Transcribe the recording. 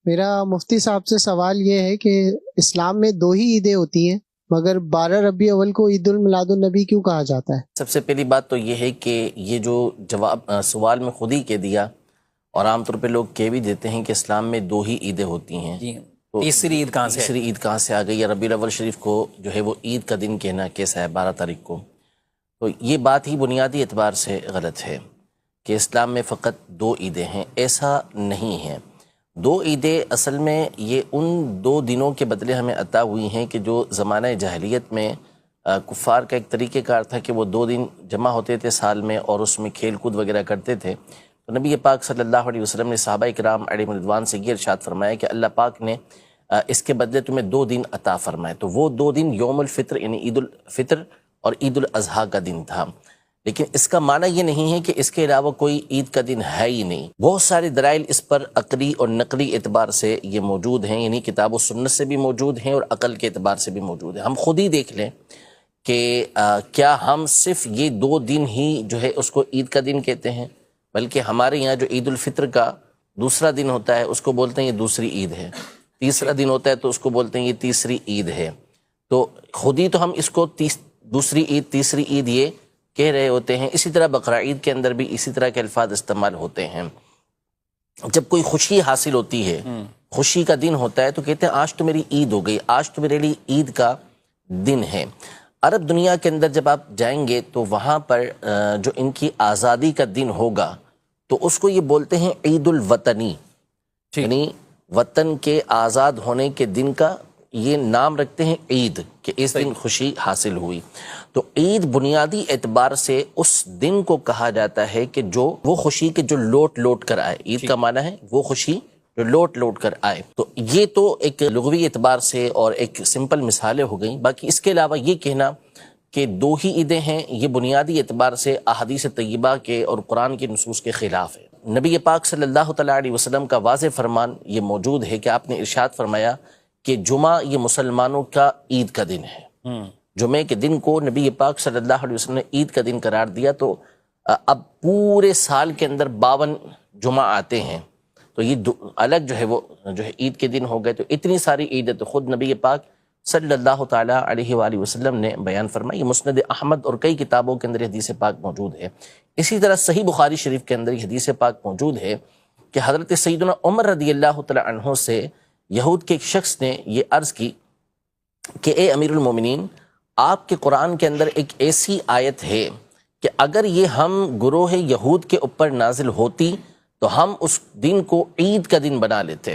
میرا مفتی صاحب سے سوال یہ ہے کہ اسلام میں دو ہی عیدیں ہوتی ہیں، مگر 12 ربیع اول کو عید الميلاد النبی کیوں کہا جاتا ہے؟ سب سے پہلی بات تو یہ ہے کہ یہ جو جواب سوال میں خود ہی کہہ دیا، اور عام طور پہ لوگ کہہ بھی دیتے ہیں کہ اسلام میں دو ہی عیدیں ہوتی ہیں۔ جی، تو تیسری عید کہاں سے تیسری عید کہاں سے آ گئی؟ یا ربیع الاول شریف کو جو ہے وہ عید کا دن کہنا کیسا ہے 12 تاریخ کو؟ تو یہ بات ہی بنیادی اعتبار سے غلط ہے کہ اسلام میں فقط دو عیدیں ہیں، ایسا نہیں ہے۔ دو عیدیں اصل میں یہ ان دو دنوں کے بدلے ہمیں عطا ہوئی ہیں کہ جو زمانہ جاہلیت میں کفار کا ایک طریقہ کار تھا کہ وہ 2 دن جمع ہوتے تھے سال میں، اور اس میں کھیل کود وغیرہ کرتے تھے۔ تو نبی پاک صلی اللہ علیہ وسلم نے صحابہ کرام علیہم رضوان سے یہ ارشاد فرمایا کہ اللہ پاک نے اس کے بدلے تمہیں 2 دن عطا فرمائے۔ تو وہ 2 دن یوم الفطر یعنی عید الفطر اور عید الاضحیٰ کا دن تھا، لیکن اس کا معنی یہ نہیں ہے کہ اس کے علاوہ کوئی عید کا دن ہے ہی نہیں۔ بہت سارے دلائل اس پر عقلی اور نقلی اعتبار سے یہ موجود ہیں، یعنی کتاب و سنت سے بھی موجود ہیں اور عقل کے اعتبار سے بھی موجود ہیں۔ ہم خود ہی دیکھ لیں کہ کیا ہم صرف یہ 2 دن ہی جو ہے اس کو عید کا دن کہتے ہیں، بلکہ ہمارے یہاں جو عید الفطر کا دوسرا دن ہوتا ہے اس کو بولتے ہیں یہ دوسری عید ہے، تیسرا دن ہوتا ہے تو اس کو بولتے ہیں یہ تیسری عید ہے۔ تو خود ہی تو ہم اس کو دوسری عید تیسری عید یہ کہہ رہے ہوتے ہیں۔ اسی طرح بقرعید کے اندر بھی اسی طرح کے الفاظ استعمال ہوتے ہیں۔ جب کوئی خوشی حاصل ہوتی ہے، خوشی کا دن ہوتا ہے، تو کہتے ہیں آج تو میری عید ہو گئی، آج تو میرے لیے عید کا دن ہے۔ عرب دنیا کے اندر جب آپ جائیں گے تو وہاں پر جو ان کی آزادی کا دن ہوگا تو اس کو یہ بولتے ہیں عید الوطنی، یعنی وطن کے آزاد ہونے کے دن کا یہ نام رکھتے ہیں عید، کہ اس دن خوشی حاصل ہوئی۔ تو عید بنیادی اعتبار سے اس دن کو کہا جاتا ہے کہ جو وہ خوشی کے جو لوٹ لوٹ کر آئے، عید کا معنی ہے وہ خوشی جو لوٹ لوٹ کر آئے۔ تو یہ تو ایک لغوی اعتبار سے اور ایک سمپل مثالیں ہو گئیں۔ باقی اس کے علاوہ یہ کہنا کہ 2 ہی عیدیں ہیں، یہ بنیادی اعتبار سے احادیث طیبہ کے اور قرآن کے نصوص کے خلاف ہے۔ نبی پاک صلی اللہ تعالیٰ علیہ وسلم کا واضح فرمان یہ موجود ہے کہ آپ نے ارشاد فرمایا کہ جمعہ یہ مسلمانوں کا عید کا دن ہے۔ جمعے کے دن کو نبی پاک صلی اللہ علیہ وسلم نے عید کا دن قرار دیا۔ تو اب پورے سال کے اندر 52 جمعہ آتے ہیں، تو یہ الگ جو ہے وہ جو ہے عید کے دن ہو گئے۔ تو اتنی ساری عیدیں تو خود نبی پاک صلی اللہ تعالیٰ علیہ وآلہ وسلم نے بیان فرمائی۔ مسند احمد اور کئی کتابوں کے اندر حدیث پاک موجود ہے۔ اسی طرح صحیح بخاری شریف کے اندر حدیث پاک موجود ہے کہ حضرت سیدنا عمر رضی اللہ تعالیٰ عنہ سے یہود کے ایک شخص نے یہ عرض کی کہ اے امیر المومنین، آپ کے قرآن کے اندر ایک ایسی آیت ہے کہ اگر یہ ہم گروہ یہود کے اوپر نازل ہوتی تو ہم اس دن کو عید کا دن بنا لیتے۔